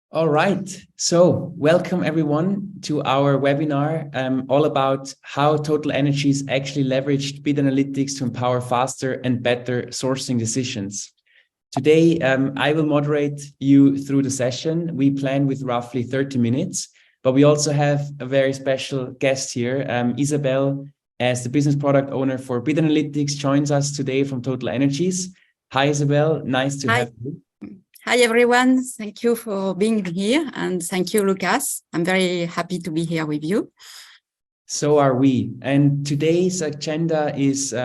All right. So welcome everyone to our webinar all about how TotalEnergies actually leveraged bid analytics to empower faster and better sourcing decisions. Today, I will moderate you through the session. We plan with roughly 30 minutes, but we also have a very special guest here. Isabelle, as the business product owner for bid analytics, joins us today from TotalEnergies. Hi, Isabelle. Nice to have you. Hi, everyone. Thank you for being here. And thank you, Lukas. I'm very happy to be here with you. So are we. And today's agenda is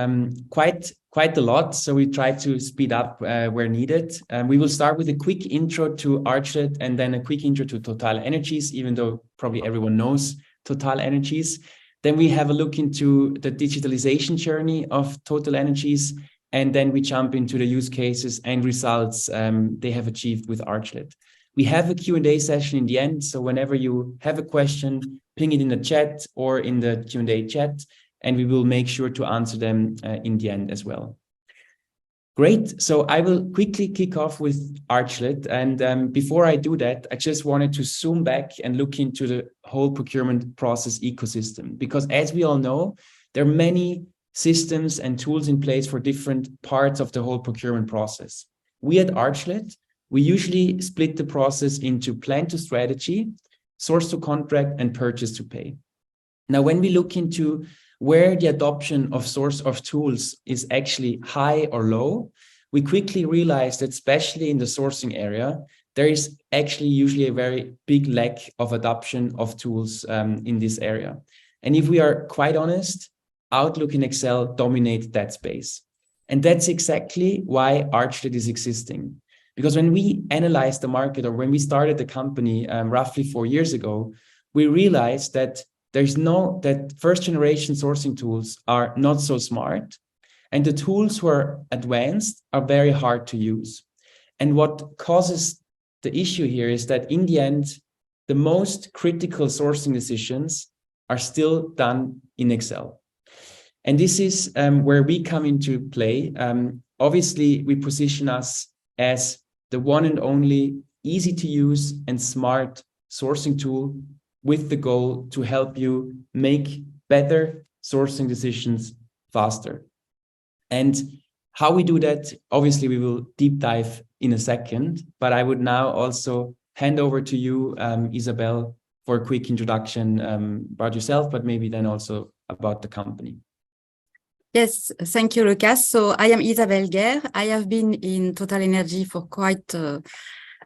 quite a lot. So we try to speed up where needed. We will start with a quick intro to Archlet and then a quick intro to TotalEnergies, even though probably everyone knows TotalEnergies. Then we have a look into the digitalization journey of TotalEnergies. And then we jump into the use cases and results they have achieved with Archlet. We have a Q&A session in the end. So whenever you have a question, ping it in the chat or in the Q&A chat, and we will make sure to answer them in the end as well. Great. So I will quickly kick off with Archlet. And before I do that, I just wanted to zoom back and look into the whole procurement process ecosystem, because as we all know, there are many systems and tools in place for different parts of the whole procurement process. We at Archlet, we usually split the process into plan to strategy, source to contract, and purchase to pay. Now, when we look into where the adoption of source of tools is actually high or low, we quickly realize that especially in the sourcing area, there is actually usually a very big lack of adoption of tools in this area. And if we are quite honest, Outlook and Excel dominate that space. And that's exactly why Archlet is existing. Because when we analyzed the market, or when we started the company roughly 4 years ago, we realized that that first generation sourcing tools are not so smart. And the tools who are advanced are very hard to use. And what causes the issue here is that in the end, the most critical sourcing decisions are still done in Excel. And this is where we come into play. Obviously, we position us as the one and only easy to use and smart sourcing tool with the goal to help you make better sourcing decisions faster. And how we do that, obviously, we will deep dive in a second, but I would now also hand over to you, Isabelle, for a quick introduction about yourself, but maybe then also about the company. Yes, thank you, Lukas. So I am Isabelle Guer. I have been in TotalEnergies for quite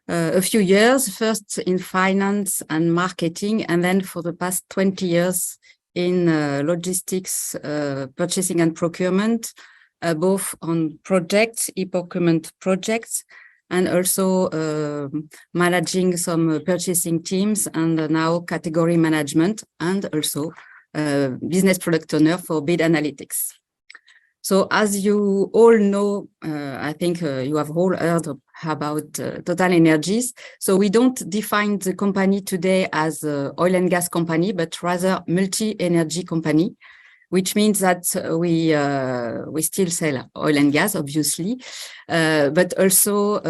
a few years, first in finance and marketing, and then for the past 20 years in logistics, purchasing and procurement, both on projects, e-procurement projects, and also managing some purchasing teams, and now category management, and also business product owner for bid analytics. So as you all know, I think you have all heard about TotalEnergies. So we don't define the company today as an oil and gas company, but rather multi-energy company, which means that we still sell oil and gas, obviously, but also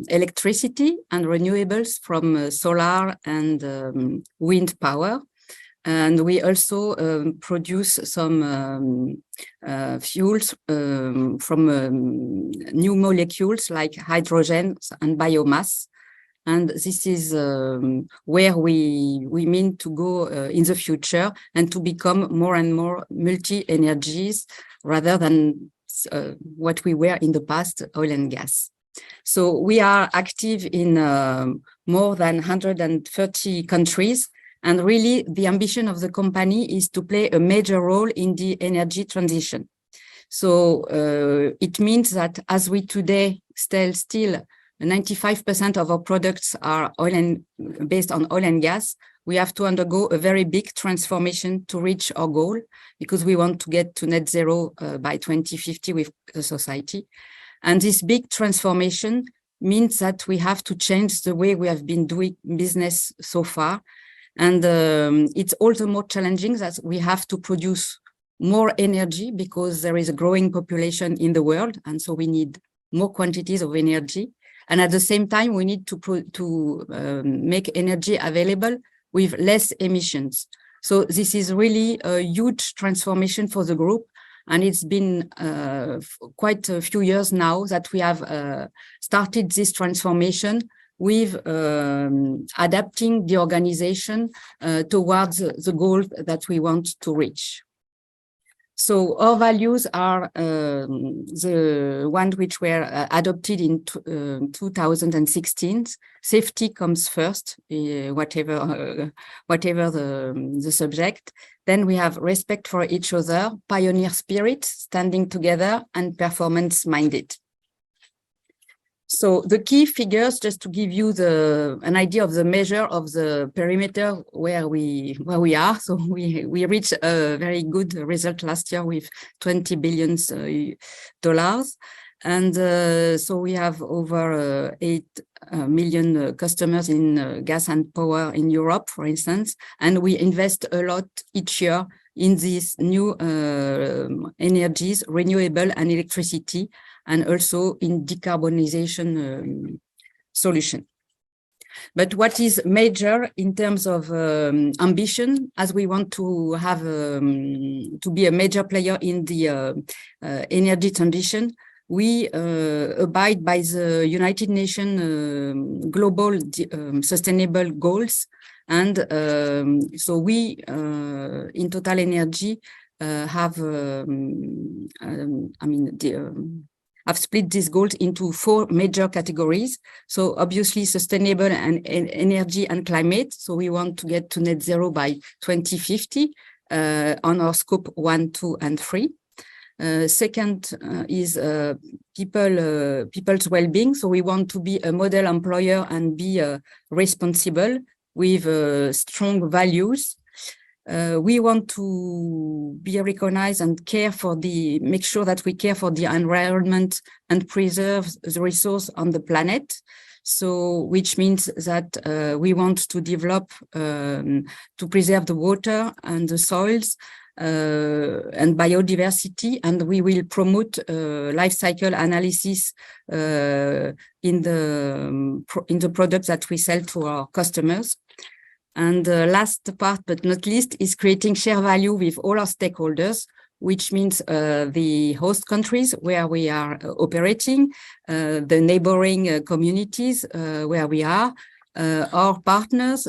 electricity and renewables from solar and wind power. And we also produce some fuels from new molecules like hydrogen and biomass. And this is where we mean to go in the future, and to become more and more multi-energies rather than what we were in the past, oil and gas. So we are active in more than 130 countries. And really, the ambition of the company is to play a major role in the energy transition. So it means that as we today still 95% of our products are based on oil and gas, we have to undergo a very big transformation to reach our goal, because we want to get to net zero by 2050 with the society. And this big transformation means that we have to change the way we have been doing business so far. And it's all the more challenging that we have to produce more energy, because there is a growing population in the world. And so we need more quantities of energy. And at the same time, we need to make energy available with less emissions. So this is really a huge transformation for the group. And it's been quite a few years now that we have started this transformation with adapting the organization towards the goal that we want to reach. So our values are the ones which were adopted in 2016. Safety comes first, whatever the subject. Then we have respect for each other, pioneer spirit, standing together, and performance-minded. So the key figures, just to give you an idea of the measure of the perimeter where we are. So we reached a very good result last year with $20 billion. And so we have over 8 million customers in gas and power in Europe, for instance. And we invest a lot each year in these new energies, renewable and electricity, and also in decarbonization solution. But what is major in terms of ambition, as we want to have to be a major player in the energy transition, we abide by the United Nations global sustainable goals. And so we in TotalEnergies have I've split these goals into 4 major categories. So obviously sustainable and energy and climate. So we want to get to net zero by 2050 on our scope 1, 2, and 3. Second is people's well-being. So we want to be a model employer and be responsible with strong values. We want to be recognized and make sure that we care for the environment and preserve the resource on the planet. So, which means that we want to develop, to preserve the water and the soils and biodiversity, and we will promote life cycle analysis in the products that we sell to our customers. And the last part, but not least, is creating share value with all our stakeholders, which means the host countries where we are operating, the neighboring communities where we are, our partners,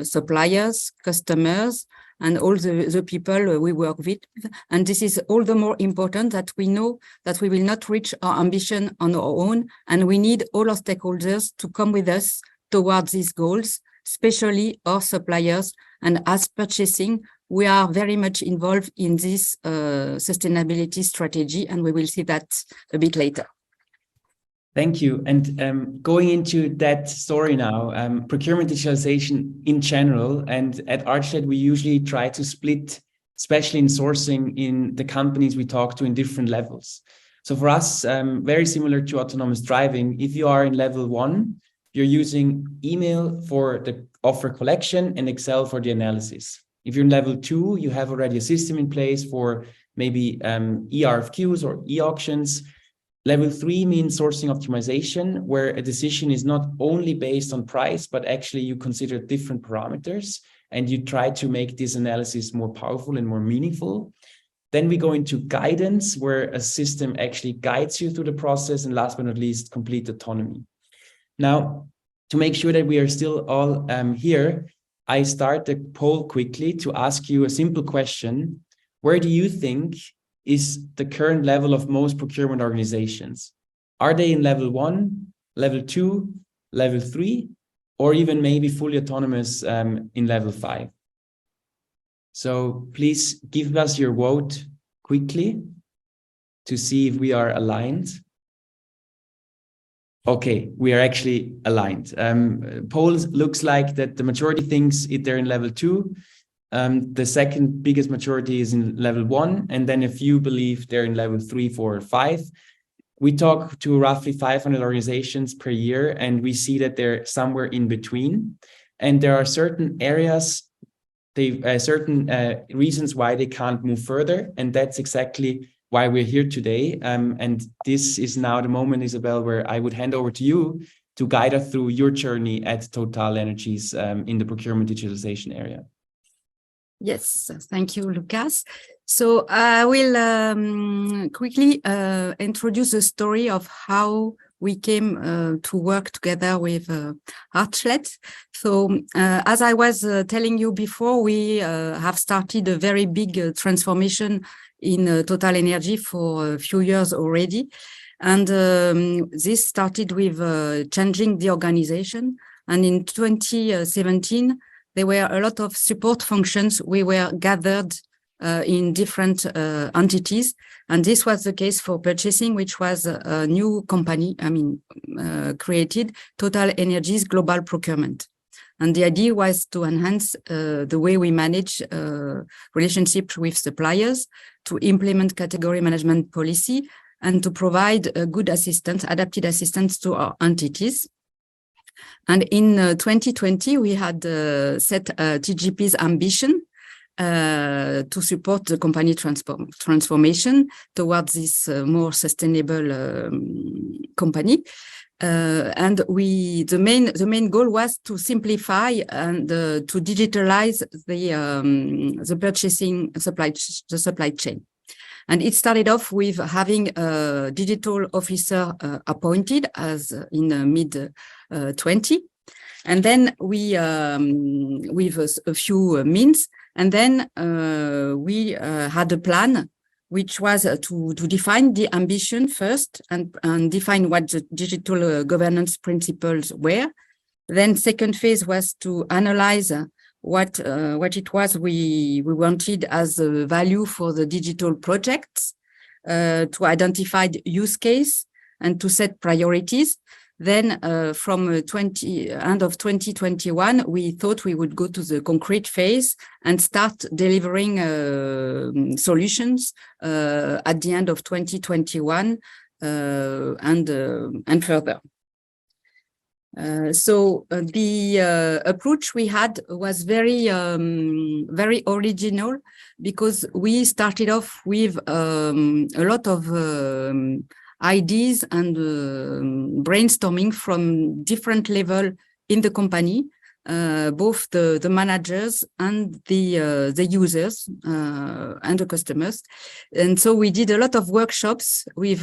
suppliers, customers, and all the people we work with. And this is all the more important that we know that we will not reach our ambition on our own, and we need all our stakeholders to come with us towards these goals, especially our suppliers. And as purchasing, we are very much involved in this sustainability strategy, and we will see that a bit later. Thank you. And going into that story now, procurement digitalization in general, and at Archlet, we usually try to split, especially in sourcing, in the companies we talk to in different levels. So for us, very similar to autonomous driving, if you are in level 1, you're using email for the offer collection and Excel for the analysis. If you're in level 2, you have already a system in place for maybe eRFQs or e-auctions. Level 3 means sourcing optimization, where a decision is not only based on price, but actually you consider different parameters and you try to make this analysis more powerful and more meaningful. Then we go into guidance, where a system actually guides you through the process. And last but not least, complete autonomy. Now, to make sure that we are still all here, I start the poll quickly to ask you a simple question. Where do you think is the current level of most procurement organizations? Are they in level 1, level 2, level 3, or even maybe fully autonomous in level 5? So please give us your vote quickly to see if we are aligned. Okay, we are actually aligned. Polls looks like that the majority thinks they're in level 2. The second biggest majority is in level 1, and then a few believe they're in level 3, 4, or 5. We talk to roughly 500 organizations per year, and we see that they're somewhere in between. And there are certain areas, certain reasons why they can't move further, and that's exactly why we're here today. And this is now the moment, Isabelle, where I would hand over to you to guide us through your journey at TotalEnergies in the procurement digitalization area. Yes, thank you, Lukas. So I will quickly introduce the story of how we came to work together with Archlet. So as I was telling you before, we have started a very big transformation in TotalEnergies for a few years already. And this started with changing the organization. And in 2017, there were a lot of support functions. We were gathered in different entities. And this was the case for purchasing, which was a new company, created, TotalEnergies Global Procurement. And the idea was to enhance the way we manage relationships with suppliers, to implement category management policy, and to provide good assistance, adapted assistance to our entities. And in 2020, we had set TGP's ambition to support the company transformation towards this more sustainable company. And the main goal was to simplify and to digitalize the purchasing supply chain. And it started off with having a digital officer appointed as in mid 20. And then we, with a few means, and then we had a plan, which was to define the ambition first and define what the digital governance principles were. Then second phase was to analyze what it was we wanted as a value for the digital projects, to identify the use case and to set priorities. Then from end of 2021, we thought we would go to the concrete phase and start delivering solutions at the end of 2021 and further. So the approach we had was very original, because we started off with a lot of ideas and brainstorming from different levels in the company, both the managers and the users and the customers. And so we did a lot of workshops with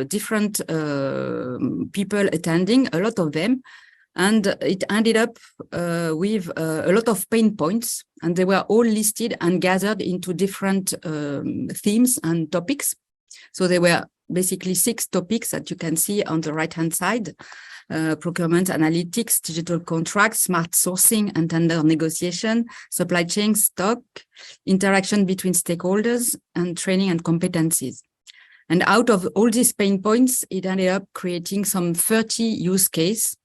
different people attending, a lot of them. And it ended up with a lot of pain points, and they were all listed and gathered into different themes and topics. So there were basically 6 topics that you can see on the right-hand side: procurement analytics, digital contracts, smart sourcing and tender negotiation, supply chain, stock, interaction between stakeholders, and training and competencies. And out of all these pain points, it ended up creating some 30 use cases,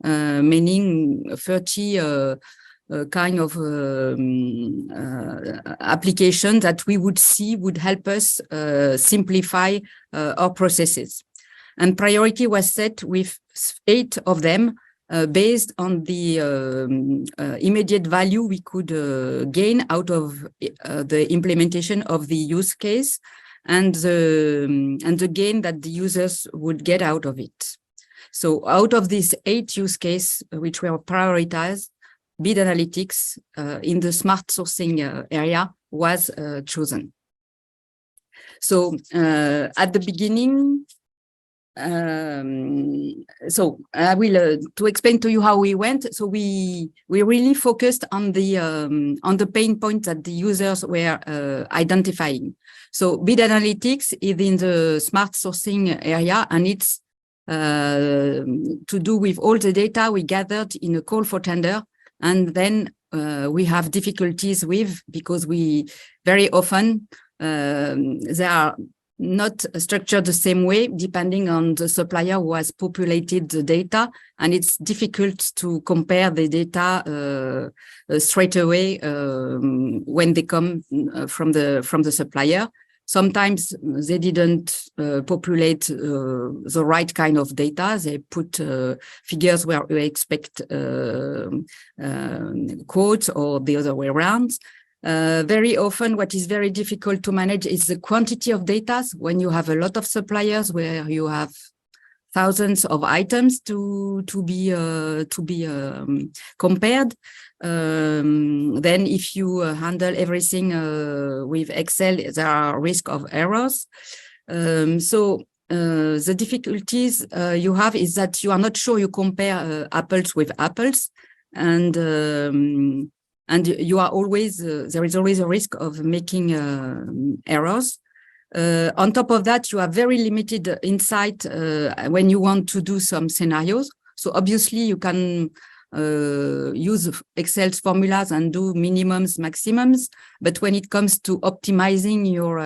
meaning 30 kind of application that we would see would help us simplify our processes. And priority was set with 8 of them based on the immediate value we could gain out of the implementation of the use case and the gain that the users would get out of it. So out of these 8 use cases, which were prioritized, bid analytics in the smart sourcing area was chosen. So at the beginning, so I will to explain to you how we went. So we really focused on the pain point that the users were identifying. So bid analytics is in the smart sourcing area, and it's to do with all the data we gathered in a call for tender. And then we have difficulties with, because we very often they are not structured the same way depending on the supplier who has populated the data, and it's difficult to compare the data straight away when they come from the supplier. Sometimes they didn't populate the right kind of data. They put figures where we expect quotes or the other way around. Very often, what is very difficult to manage is the quantity of data. When you have a lot of suppliers where you have thousands of items to be compared, then if you handle everything with Excel, there are risk of errors. The difficulties you have is that you are not sure you compare apples with apples, and you are always there is always a risk of making errors. On top of that, you have very limited insight when you want to do some scenarios. So obviously you can use Excel's formulas and do minimums, maximums, but when it comes to optimizing your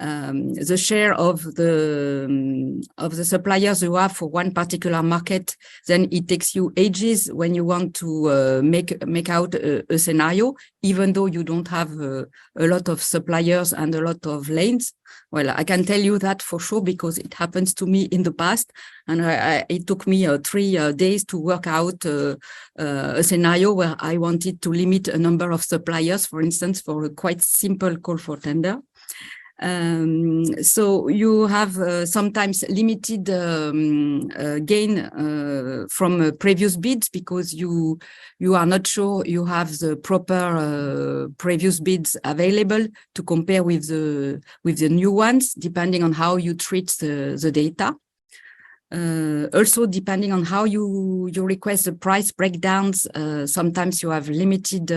the share of the suppliers you have for one particular market, then it takes you ages when you want to make out a scenario, even though you don't have a lot of suppliers and a lot of lanes. Well, I can tell you that for sure because it happens to me in the past, and it took me 3 days to work out a scenario where I wanted to limit a number of suppliers, for instance, for a quite simple call for tender. So you have sometimes limited gain from previous bids because you are not sure you have the proper previous bids available to compare with the new ones, depending on how you treat the data. Also, depending on how you request the price breakdowns, sometimes you have limited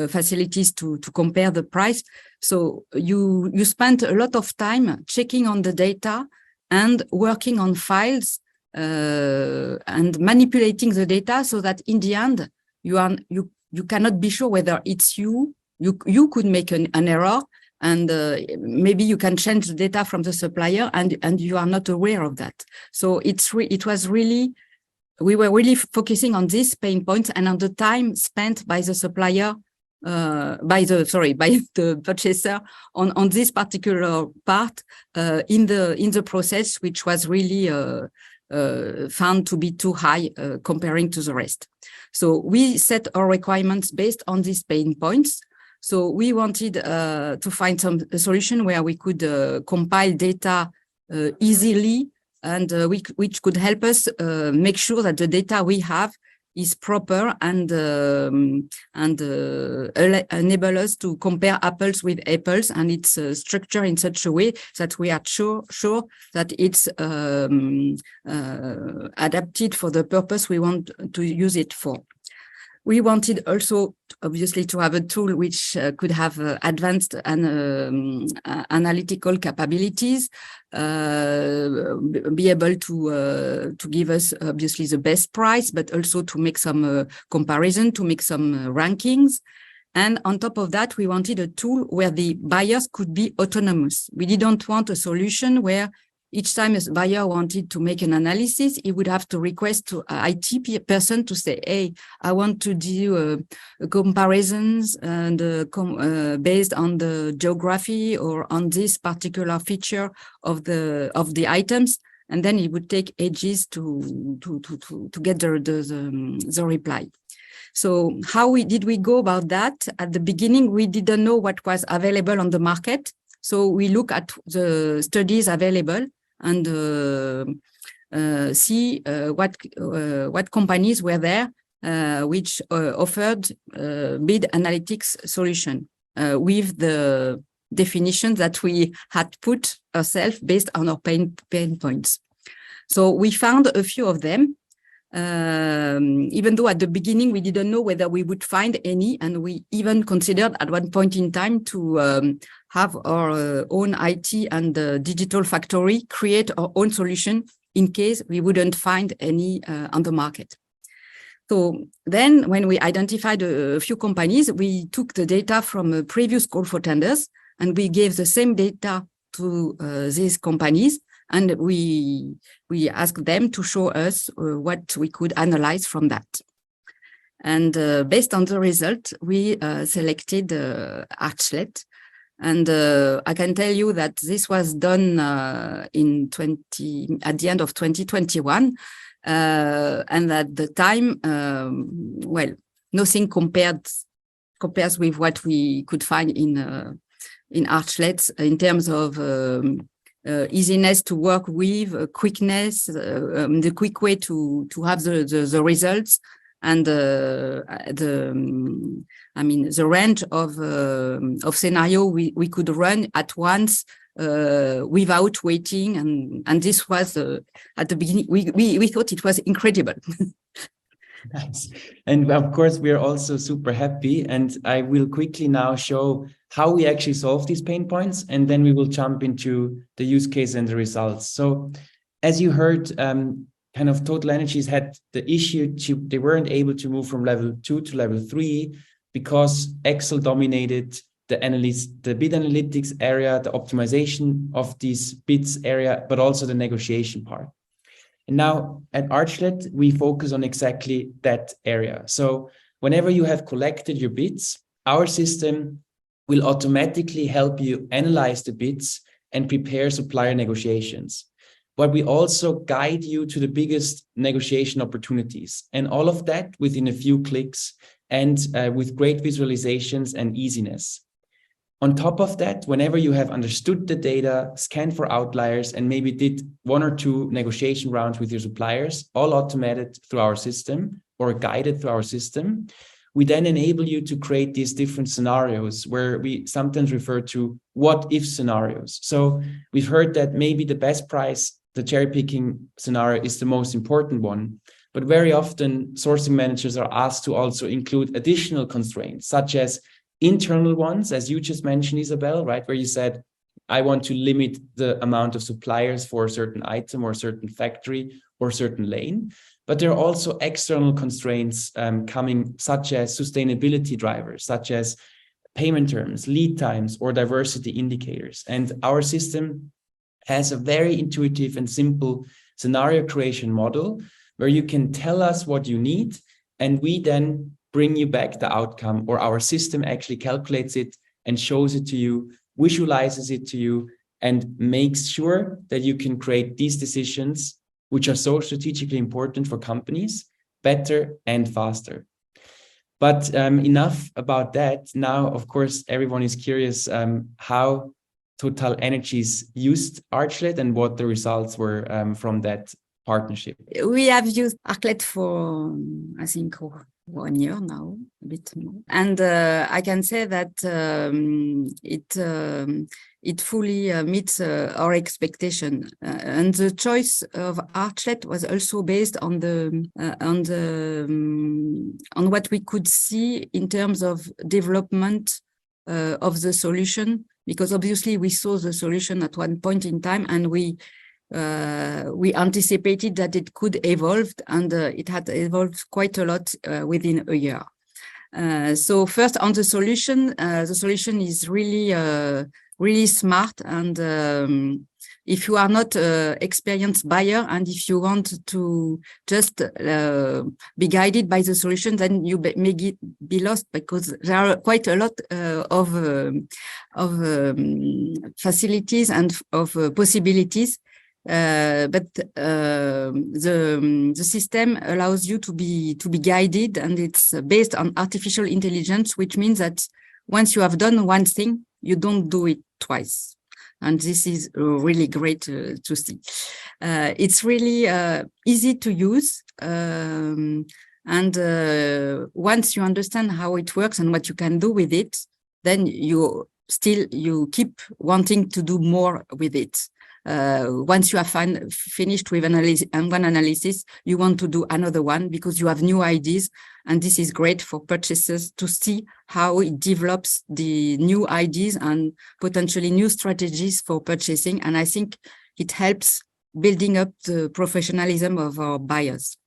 facilities to compare the price. So you spend a lot of time checking on the data and working on files and manipulating the data so that in the end you cannot be sure whether it's you could make an error, and maybe you can change the data from the supplier and you are not aware of that. So we were really focusing on these pain points and on the time spent by the supplier, by the purchaser on this particular part in the process, which was really found to be too high comparing to the rest. So we set our requirements based on these pain points. So we wanted to find a solution where we could compile data easily and which could help us make sure that the data we have is proper and enable us to compare apples with apples, and it's structured in such a way that we are sure that it's adapted for the purpose we want to use it for. We wanted also, obviously, to have a tool which could have advanced analytical capabilities, be able to give us, obviously, the best price, but also to make some comparison, to make some rankings. And on top of that, we wanted a tool where the buyers could be autonomous. We didn't want a solution where each time a buyer wanted to make an analysis, he would have to request to an IT person to say, hey, I want to do comparisons and based on the geography or on this particular feature of the items. And then it would take ages to get the reply. So how did we go about that? At the beginning, we didn't know what was available on the market. So we look at the studies available and see what companies were there which offered bid analytics solution with the definition that we had put ourselves based on our pain points. So we found a few of them, even though at the beginning we didn't know whether we would find any, and we even considered at one point in time to have our own IT and digital factory create our own solution in case we wouldn't find any on the market. So then when we identified a few companies, we took the data from a previous call for tenders and we gave the same data to these companies, and we asked them to show us what we could analyze from that. And based on the result, we selected Archlet. And I can tell you that this was done at the end of 2021. And at the time, well, nothing compared compares with what we could find in Archlet in terms of easiness to work with, quickness, the quick way to have the results, and the range of scenario we could run at once without waiting, and this was at the beginning we thought it was incredible. Nice. And of course, we are also super happy. And I will quickly now show how we actually solve these pain points. And then we will jump into the use case and the results. So as you heard, kind of TotalEnergies had the issue, they weren't able to move from level 2 to level 3 because Excel dominated the bid analytics area, the optimization of these bids area, but also the negotiation part. And now at Archlet, we focus on exactly that area. So whenever you have collected your bids, our system will automatically help you analyze the bids and prepare supplier negotiations. But we also guide you to the biggest negotiation opportunities, and all of that within a few clicks and with great visualizations and easiness. On top of that, whenever you have understood the data, scanned for outliers, and maybe did 1 or 2 negotiation rounds with your suppliers, all automated through our system or guided through our system, we then enable you to create these different scenarios where we sometimes refer to what-if scenarios. So we've heard that maybe the best price, the cherry-picking scenario is the most important one, but very often sourcing managers are asked to also include additional constraints, such as internal ones, as you just mentioned, Isabelle, right? Where you said, I want to limit the amount of suppliers for a certain item or a certain factory or a certain lane. But there are also external constraints coming, such as sustainability drivers, such as payment terms, lead times, or diversity indicators. And our system has a very intuitive and simple scenario creation model where you can tell us what you need, and we then bring you back the outcome, or our system actually calculates it and shows it to you, visualizes it to you, and makes sure that you can create these decisions, which are so strategically important for companies, better and faster. But enough about that. Now, of course, everyone is curious how TotalEnergies used Archlet and what the results were from that partnership. We have used Archlet for, I think, 1 year now, a bit more. And I can say that it fully meets our expectation. And the choice of Archlet was also based on what we could see in terms of development of the solution, because obviously we saw the solution at one point in time, and we anticipated that it could evolve, and it had evolved quite a lot within a year. So first on the solution is really smart, and if you are not an experienced buyer, and if you want to just be guided by the solution, then you may be lost, because there are quite a lot of facilities and of possibilities. But the system allows you to be guided, and it's based on artificial intelligence, which means that once you have done one thing, you don't do it twice. And this is really great to see. It's really easy to use. And once you understand how it works and what you can do with it, then you keep wanting to do more with it. Once you have finished with one analysis, you want to do another one because you have new ideas. And this is great for purchasers to see how it develops the new ideas and potentially new strategies for purchasing. And I think it helps building up the professionalism of our buyers.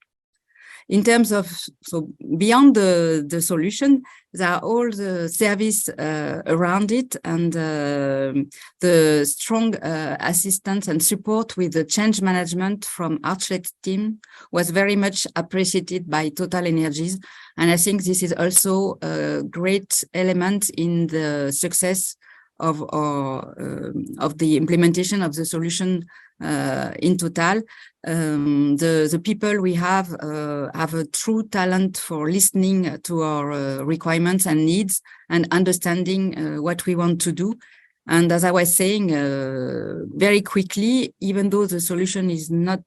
In terms of, so beyond the solution, there are all the service around it, and the strong assistance and support with the change management from Archlet team was very much appreciated by TotalEnergies. And I think this is also a great element in the success of the implementation of the solution in Total. The people we have a true talent for listening to our requirements and needs and understanding what we want to do. And as I was saying, very quickly, even though the solution is not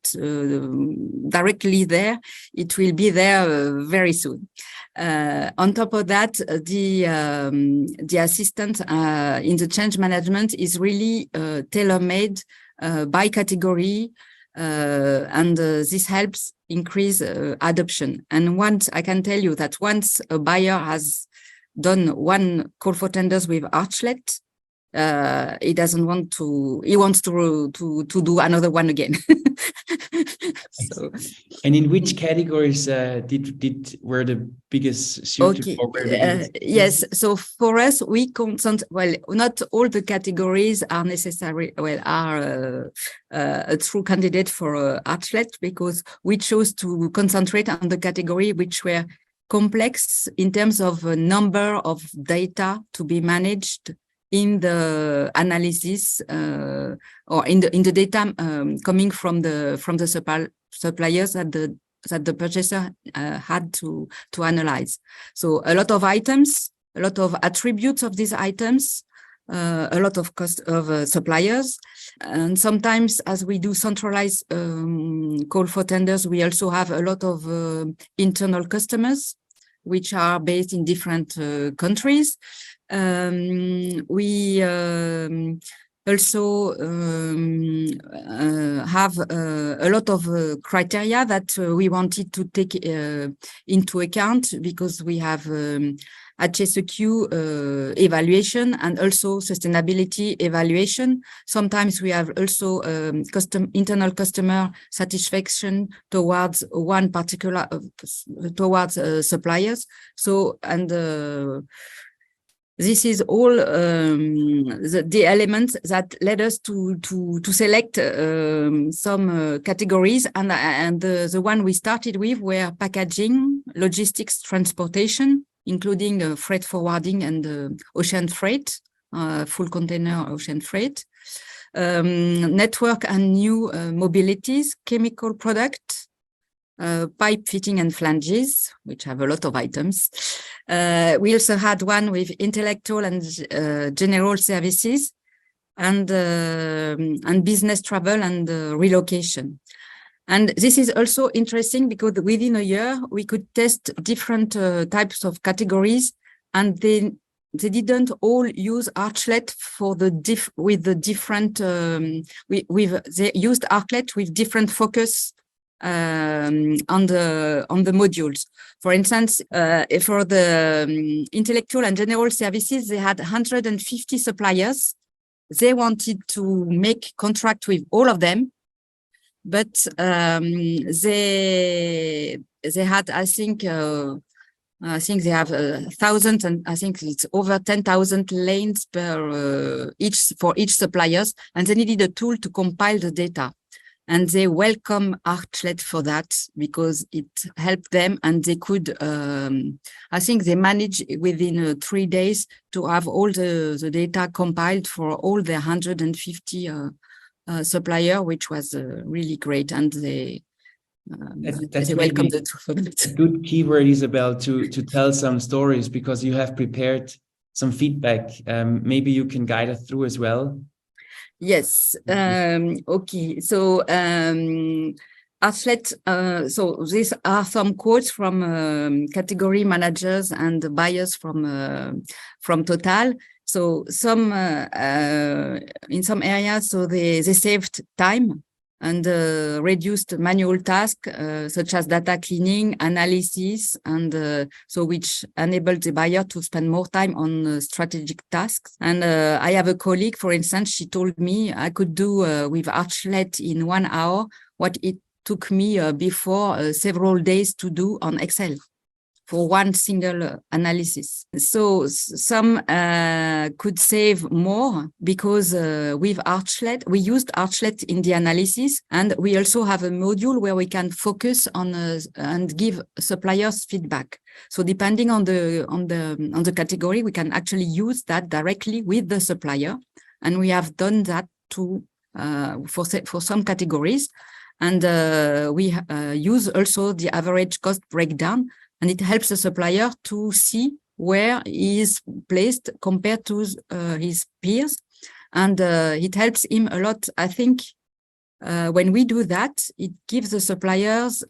directly there, it will be there very soon. On top of that, the assistant in the change management is really tailor-made by category, and this helps increase adoption. And once I can tell you that once a buyer has done one call for tenders with Archlet, he doesn't want to, he wants to do another one again. So, and in which categories were the biggest suited? Okay. Or were the biggest? Yes. So for us, we concentrate. Well, not all the categories are necessary. Well, are a true candidate for Archlet, because we chose to concentrate on the category which were complex in terms of number of data to be managed in the analysis or in the data coming from the suppliers that the purchaser had to analyze. So a lot of items, a lot of attributes of these items, a lot of cost of suppliers, and sometimes as we do centralized call for tenders, we also have a lot of internal customers which are based in different countries. We also have a lot of criteria that we wanted to take into account, because we have HSEQ evaluation and also sustainability evaluation. Sometimes we have also internal customer satisfaction towards one particular towards suppliers. So, and this is all the elements that led us to select some categories, and the one we started with were packaging, logistics, transportation, including freight forwarding and ocean freight, full container ocean freight, network and new mobilities, chemical product, pipe fitting and flanges, which have a lot of items. We also had one with intellectual and general services, and business travel and relocation. And this is also interesting because within a year we could test different types of categories, and they didn't all use Archlet for the they used Archlet with different focus on the modules. For instance, for the intellectual and general services, they had 150 suppliers. They wanted to make contract with all of them, but they had, I think they have 1,000, and I think it's over 10,000 lanes per for each suppliers, and they needed a tool to compile the data. And they welcome Archlet for that, because it helped them, and they could, I think they managed within 3 days to have all the data compiled for all the 150 supplier, which was really great. And they welcomed it for that. A good keyword, Isabelle, to tell some stories, because you have prepared some feedback. Maybe you can guide us through as well. Yes. Okay. So Archlet. So these are some quotes from category managers and buyers from Total. So some in some areas, so they saved time and reduced manual tasks such as data cleaning, analysis, and so which enabled the buyer to spend more time on strategic tasks. And I have a colleague, for instance, she told me I could do with Archlet in 1 hour what it took me before several days to do on Excel, for one single analysis. So some could save more because with Archlet, we used Archlet in the analysis, and we also have a module where we can focus on and give suppliers feedback. So depending on the category, we can actually use that directly with the supplier, and we have done that too for some categories. And we use also the average cost breakdown, and it helps the supplier to see where he is placed compared to his peers. And it helps him a lot. I think when we do that, it gives the suppliers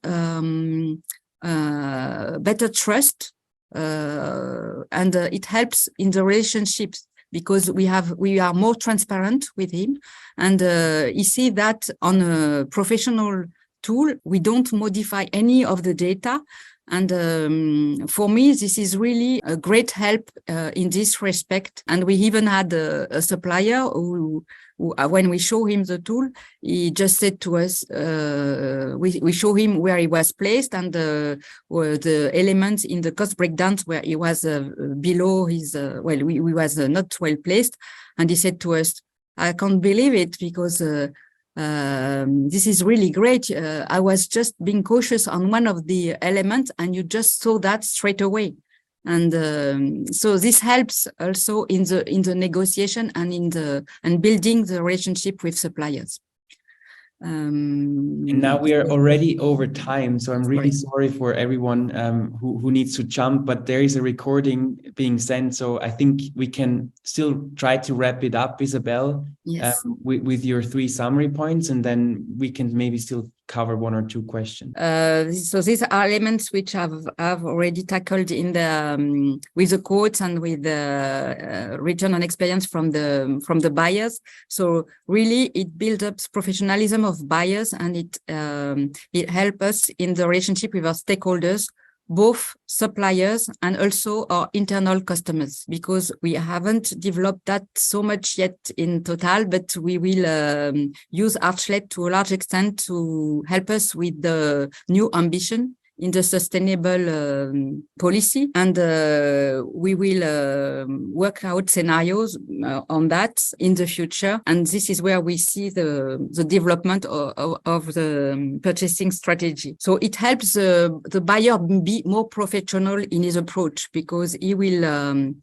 better trust, and it helps in the relationships, because we are more transparent with him, and he see that on a professional tool, we don't modify any of the data. And for me, this is really a great help in this respect. And we even had a supplier who, when we show him the tool, he just said to us, we show him where he was placed, and the elements in the cost breakdowns where he was below his, we was not well placed. And he said to us, I can't believe it, because this is really great. I was just being cautious on one of the elements, and you just saw that straight away. And so this helps also in the negotiation and building the relationship with suppliers. And now we are already over time, so I'm really sorry for everyone who needs to jump, but there is a recording being sent, so I think we can still try to wrap it up, Isabelle, yes. With your 3 summary points, and then we can maybe still cover 1 or 2 questions. So these are elements which I've already tackled in the with the quotes and with the return on experience from the buyers. So really, it builds up professionalism of buyers, and it helps us in the relationship with our stakeholders, both suppliers and also our internal customers, because we haven't developed that so much yet in Total, but we will use Archlet to a large extent to help us with the new ambition in the sustainable policy. And we will work out scenarios on that in the future. And this is where we see the development of the purchasing strategy. So it helps the buyer be more professional in his approach, because he will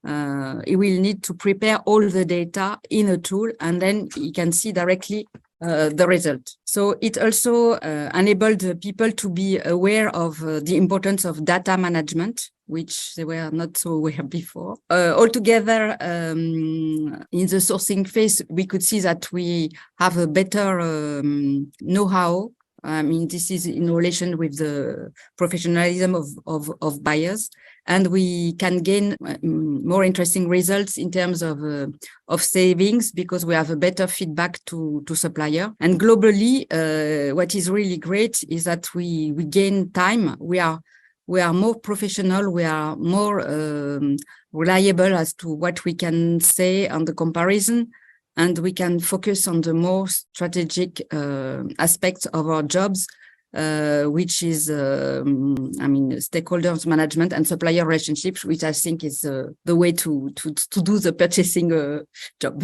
need to prepare all the data in a tool, and then he can see directly the result. So it also enabled people to be aware of the importance of data management, which they were not so aware before. Altogether, in the sourcing phase, we could see that we have a better know-how. I mean, this is in relation with the professionalism of buyers, and we can gain more interesting results in terms of savings, because we have a better feedback to supplier. And globally, what is really great is that we gain time. We are more professional. We are more reliable as to what we can say on the comparison. And we can focus on the more strategic aspects of our jobs, which is, stakeholders management and supplier relationships, which I think is the way to do the purchasing job.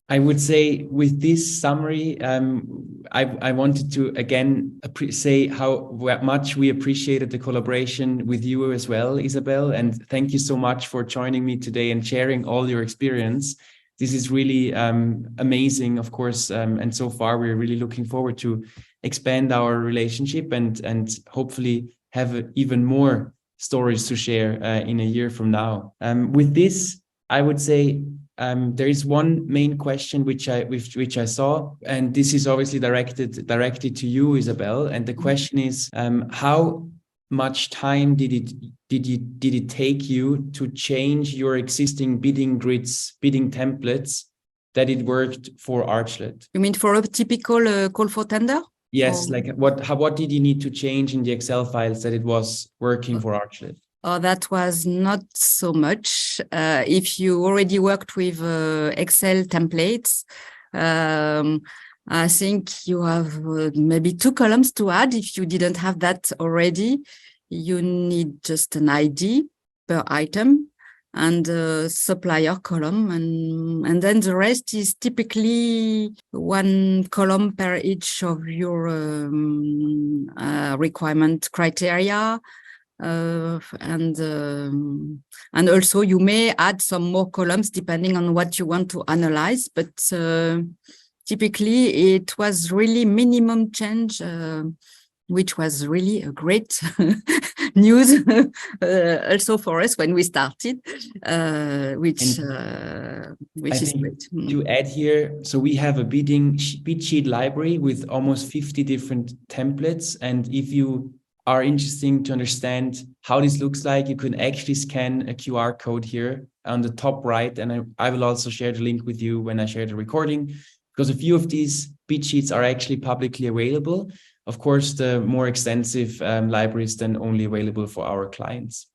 I would say with this summary, I wanted to again say how much we appreciated the collaboration with you as well, Isabelle, and thank you so much for joining me today and sharing all your experience. This is really amazing, of course, and so far we're really looking forward to expand our relationship and hopefully have even more stories to share in a year from now. With this, I would say there is one main question which I saw, and this is obviously directed to you, Isabelle. And the question is, how much time did it take you to change your existing bidding grids, bidding templates, that it worked for Archlet? You mean for a typical call for tender? Yes, like what did you need to change in the Excel files that it was working for Archlet? Oh, that was not so much. If you already worked with Excel templates, I think you have maybe 2 columns to add if you didn't have that already. you need just an ID per item and a supplier column, and then the rest is typically one column per each of your requirement criteria. And also you may add some more columns depending on what you want to analyze, but typically it was really minimum change, which was really a great news also for us when we started, which is great. To add here, so we have a bid sheet library with almost 50 different templates, and if you are interested to understand how this looks like, you can actually scan a QR code here on the top right, and I will also share the link with you when I share the recording, because a few of these bid sheets are actually publicly available. Of course, the more extensive library is then only available for our clients.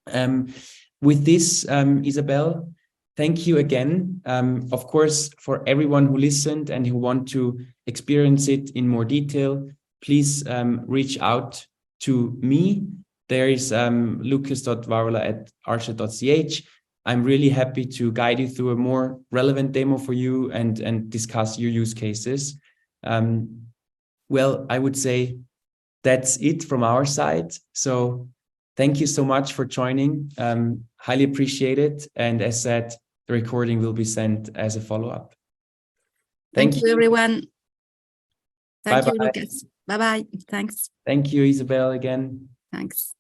With this, Isabelle, thank you again. Of course, for everyone who listened and who want to experience it in more detail, please reach out to me. There is lukas.wawrla@archlet.ch. I'm really happy to guide you through a more relevant demo for you and discuss your use cases. Well, I would say that's it from our side. So thank you so much for joining. Highly appreciate it. And as said, the recording will be sent as a follow-up. Thank you, everyone. Thank Bye-bye. you, Lukas. Bye-bye. Thanks. Thank you, Isabelle, again. Thanks.